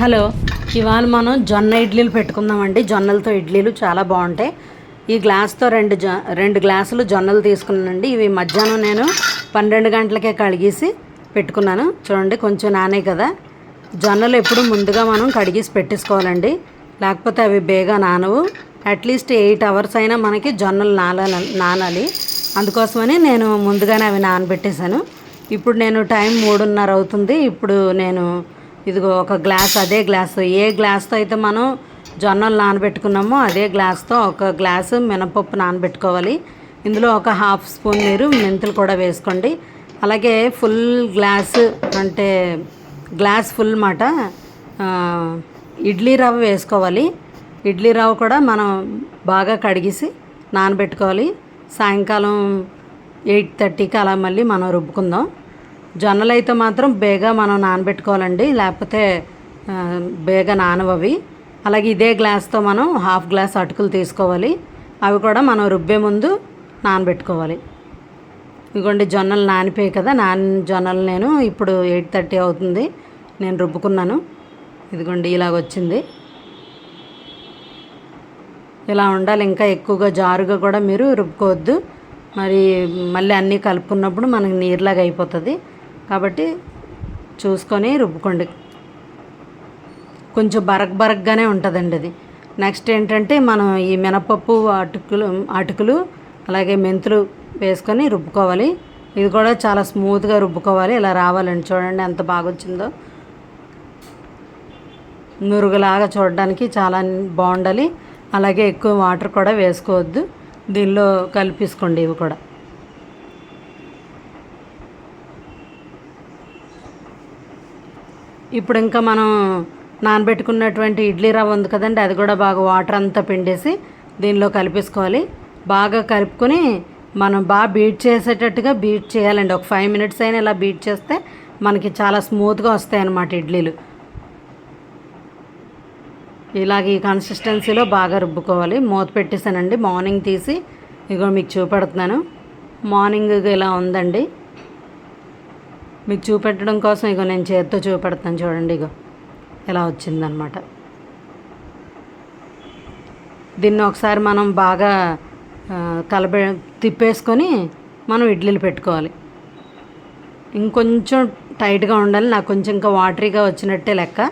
Hello, ఇవాళ మనం జొన్న ఇడ్లీలు పెట్టుకుందామండి. జొన్నలతో ఇడ్లీలు చాలా బాగుంటాయి. ఈ గ్లాస్తో రెండు గ్లాసులు జొన్నలు తీసుకున్నానండి. ఇవి మధ్యాహ్నం నేను 12 గంటలకే కడిగేసి పెట్టుకున్నాను. చూడండి, కొంచెం నానే కదా. జొన్నలు ఎప్పుడు ముందుగా మనం కడిగేసి పెట్టేసుకోవాలండి, లేకపోతే అవి బేగా నానవు. అట్లీస్ట్ 8 అవర్స్ అయినా మనకి జొన్నలు నానాలి. అందుకోసమని నేను ముందుగానే అవి నానబెట్టేశాను. ఇప్పుడు నేను టైం 3:30 అవుతుంది. ఇప్పుడు నేను ఇదిగో ఒక గ్లాస్, అదే గ్లాసు, ఏ గ్లాస్తో అయితే మనం జొన్నలు నానబెట్టుకున్నామో అదే గ్లాస్తో ఒక గ్లాసు మినపప్పు నానబెట్టుకోవాలి. ఇందులో ఒక హాఫ్ స్పూన్ మీరు మెంతులు కూడా వేసుకోండి. అలాగే ఫుల్ గ్లాసు, అంటే గ్లాస్ ఫుల్ మాట ఇడ్లీ రవ్వ వేసుకోవాలి. ఇడ్లీ రవ్వ కూడా మనం బాగా కడిగేసి నానబెట్టుకోవాలి. సాయంకాలం 8:30కి అలా మళ్ళీ మనం రుబ్బుకుందాం. జొన్నలు అయితే మాత్రం బేగా మనం నానబెట్టుకోవాలండి, లేకపోతే బేగా నానవవి. అలాగే ఇదే గ్లాస్తో మనం హాఫ్ గ్లాస్ అటుకులు తీసుకోవాలి. అవి కూడా మనం రుబ్బే ముందు నానబెట్టుకోవాలి. ఇదిగోండి, జొన్నలు నానిపోయాయి కదా. జొన్నలు నేను ఇప్పుడు 8:30 అవుతుంది, నేను రుబ్బుకున్నాను. ఇదిగోండి, ఇలాగ వచ్చింది. ఇలా ఉండాలి. ఇంకా ఎక్కువగా జారుగా కూడా మీరు రుబ్బుకోవద్దు. మరి మళ్ళీ అన్నీ కలుపుకున్నప్పుడు మనకి నీరులాగా అయిపోతుంది. కాబట్టి చూసుకొని రుబ్బుకోండి. కొంచెం బరగ్గానే ఉంటుందండి అది. నెక్స్ట్ ఏంటంటే మనం ఈ మినపప్పు అటుకులు అలాగే మెంతులు వేసుకొని రుబ్బుకోవాలి. ఇది కూడా చాలా స్మూత్గా రుబ్బుకోవాలి. ఇలా రావాలండి. చూడండి ఎంత బాగా వచ్చిందో. నురుగులాగా చూడడానికి చాలా బాగుండాలి. అలాగే ఎక్కువ వాటర్ కూడా వేసుకోవద్దు. దీనిలో కలిపేసుకోండి ఇవి కూడా. ఇప్పుడు ఇంకా మనం నానబెట్టుకున్నటువంటి ఇడ్లీ రవ్వ ఉంది కదండి, అది కూడా బాగా వాటర్ అంతా పిండేసి దీనిలో కలిపేసుకోవాలి. బాగా కలుపుకొని మనం బాగా బీట్ చేసేటట్టుగా బీట్ చేయాలండి. ఒక 5 మినిట్స్ అయినా ఇలా బీట్ చేస్తే మనకి చాలా స్మూత్గా వస్తాయి అన్నమాట ఇడ్లీలు. ఇలాగ ఈ కన్సిస్టెన్సీలో బాగా రుబ్బుకోవాలి. మూత పెట్టేసానండి. మార్నింగ్ తీసి ఇగో మీకు చూపెడుతున్నాను. మార్నింగ్ ఇలా ఉందండి. మీకు చూపెట్టడం కోసం ఇగో నేను చేతితో చూపెడతాను. చూడండి, ఇగో ఎలా వచ్చిందనమాట. దీన్ని ఒకసారి మనం బాగా తిప్పేసుకొని మనం ఇడ్లీలు పెట్టుకోవాలి. ఇంకొంచెం టైట్గా ఉండాలి. నాకు కొంచెం ఇంకా వాటరీగా వచ్చినట్టే లెక్క.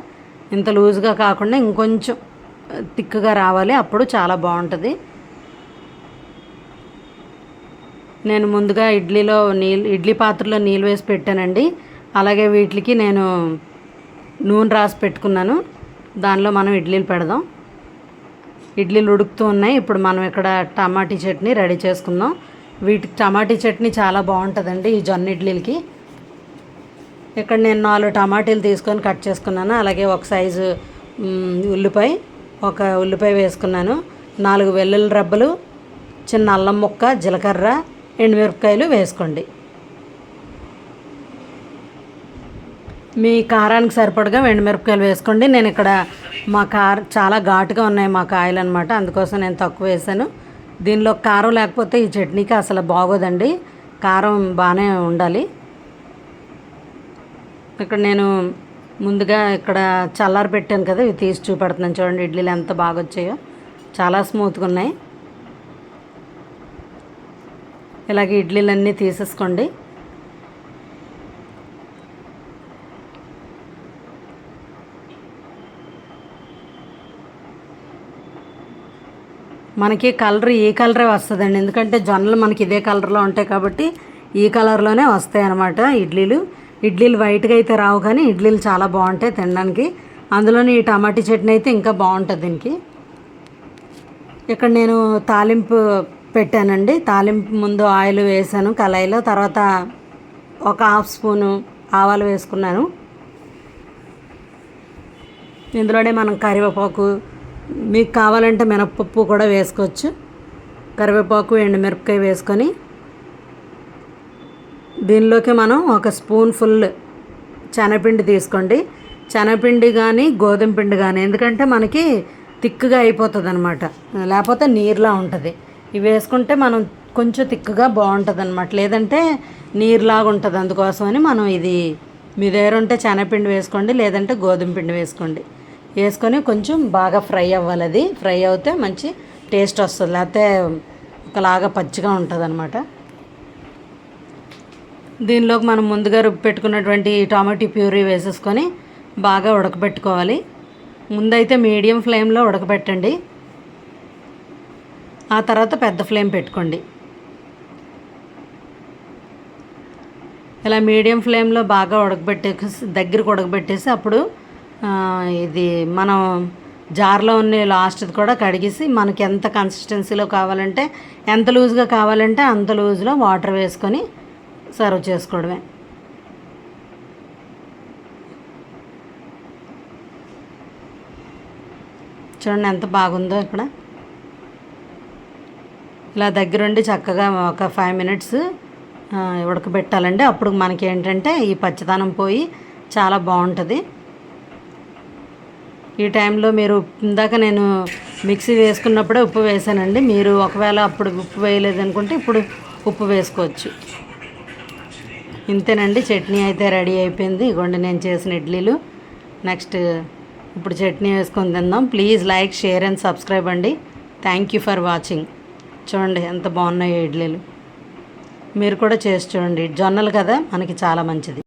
ఇంత లూజ్గా కాకుండా ఇంకొంచెం థిక్గా రావాలి, అప్పుడు చాలా బాగుంటుంది. నేను ముందుగా ఇడ్లీ పాత్రలో నీళ్ళు వేసి పెట్టానండి. అలాగే వీటికి నేను నూనె రాసి పెట్టుకున్నాను. దానిలో మనం ఇడ్లీలు పెడదాం. ఇడ్లీలు ఉడుకుతూ ఉన్నాయి. ఇప్పుడు మనం ఇక్కడ టమాటీ చట్నీ రెడీ చేసుకుందాం. వీటికి టమాటీ చట్నీ చాలా బాగుంటుందండి ఈ జొన్న ఇడ్లీలకి. ఇక్కడ నేను 4 టమాటీలు తీసుకొని కట్ చేసుకున్నాను. అలాగే ఒక సైజు ఒక ఉల్లిపాయ వేసుకున్నాను. 4 వెల్లుల్లి రెబ్బలు, చిన్న అల్లం ముక్క, జీలకర్ర, ఎండుమిరపకాయలు వేసుకోండి. మీ కారానికి సరిపడగా ఎండుమిరపకాయలు వేసుకోండి. నేను ఇక్కడ మా చాలా ఘాటుగా ఉన్నాయి మా కాయలు అనమాట, అందుకోసం నేను తక్కువ వేసాను. దీనిలో కారం లేకపోతే ఈ చట్నీకి అసలు బాగోదండి. కారం బాగానే ఉండాలి. ఇక్కడ నేను ముందుగా ఇక్కడ చల్లారి పెట్టాను కదా, ఇవి తీసి చూపెడుతున్నాను. చూడండి ఇడ్లీలు ఎంత బాగా వచ్చాయో, చాలా స్మూత్గా ఉన్నాయి. ఇలాగే ఇడ్లీలన్నీ తీసేసుకోండి. మనకి కలర్ ఈ కలరే వస్తుందండి, ఎందుకంటే జొన్నలు మనకి ఇదే కలర్లో ఉంటాయి కాబట్టి ఈ కలర్లోనే వస్తాయి అన్నమాట ఇడ్లీలు వైట్గా అయితే రావు, కానీ ఇడ్లీలు చాలా బాగుంటాయి తినడానికి. అందులోని ఈ టమాటీ చట్నీ అయితే ఇంకా బాగుంటుంది దీనికి. ఇక్కడ నేను తాలింపు పెట్టానండి. తాలింపు ముందు ఆయిల్ వేసాను కళాయిలో. తర్వాత ఒక హాఫ్ స్పూను ఆవాలు వేసుకున్నాను. ఇందులోనే మనం కరివేపాకు, మీకు కావాలంటే మినపప్పు కూడా వేసుకోవచ్చు. కరివేపాకు, ఎండుమిరపకాయ వేసుకొని దీనిలోకి మనం ఒక స్పూన్ ఫుల్ శనగపిండి తీసుకోండి. శనగపిండి కానీ గోధుమ పిండి కానీ, ఎందుకంటే మనకి థిక్గా అయిపోతుంది అనమాట, లేకపోతే నీరులా ఉంటుంది. ఇవి వేసుకుంటే మనం కొంచెం థిక్గా బాగుంటుంది అనమాట, లేదంటే నీరులాగా ఉంటుంది. అందుకోసమని మనం ఇది మీ దగ్గర ఉంటే శనగపిండి వేసుకోండి, లేదంటే గోధుమ పిండి వేసుకోండి. వేసుకొని కొంచెం బాగా ఫ్రై అవ్వాలి. అది ఫ్రై అవుతే మంచి టేస్ట్ వస్తుంది, లేకపోతే ఒకలాగా పచ్చిగా ఉంటుంది అనమాట. దీనిలోకి మనం ముందుగా రుబ్బి పెట్టుకున్నటువంటి టమాటో ప్యూరీ వేసేసుకొని బాగా ఉడకబెట్టుకోవాలి. ముందైతే మీడియం ఫ్లేమ్లో ఉడకబెట్టండి, ఆ తర్వాత పెద్ద ఫ్లేమ్ పెట్టుకోండి. ఇలా మీడియం ఫ్లేమ్లో బాగా దగ్గరికి ఉడకబెట్టేసి అప్పుడు ఇది మనం జార్లో ఉన్న లాస్ట్ది కూడా కడిగేసి మనకి ఎంత కన్సిస్టెన్సీలో కావాలంటే, ఎంత లూజ్గా కావాలంటే అంత లూజ్లో వాటర్ వేసుకొని సర్వ్ చేసుకోవడమే. చూడండి ఎంత బాగుందో. ఇక్కడ ఇలా దగ్గరుండి చక్కగా ఒక 5 minutes ఉడకబెట్టాలండి. అప్పుడు మనకి ఏంటంటే ఈ పచ్చదనం పోయి చాలా బాగుంటుంది. ఈ టైంలో మీరు ఇందాక నేను మిక్సీ వేసుకున్నప్పుడే ఉప్పు వేసానండి. మీరు ఒకవేళ అప్పుడు ఉప్పు వేయలేదనుకుంటే ఇప్పుడు ఉప్పు వేసుకోవచ్చు. ఇంతేనండి, చట్నీ అయితే రెడీ అయిపోయింది. ఇగోండి నేను చేసిన ఇడ్లీలు. నెక్స్ట్ ఇప్పుడు చట్నీ వేసుకొని తిందాం. Please like, share and subscribe అండి. Thank you for watching. చూడండి ఎంత బాగున్నాయో ఇడ్లీలు. మీరు కూడా చేసి చూడండి. జొన్నలు కదా మనకి చాలా మంచిది.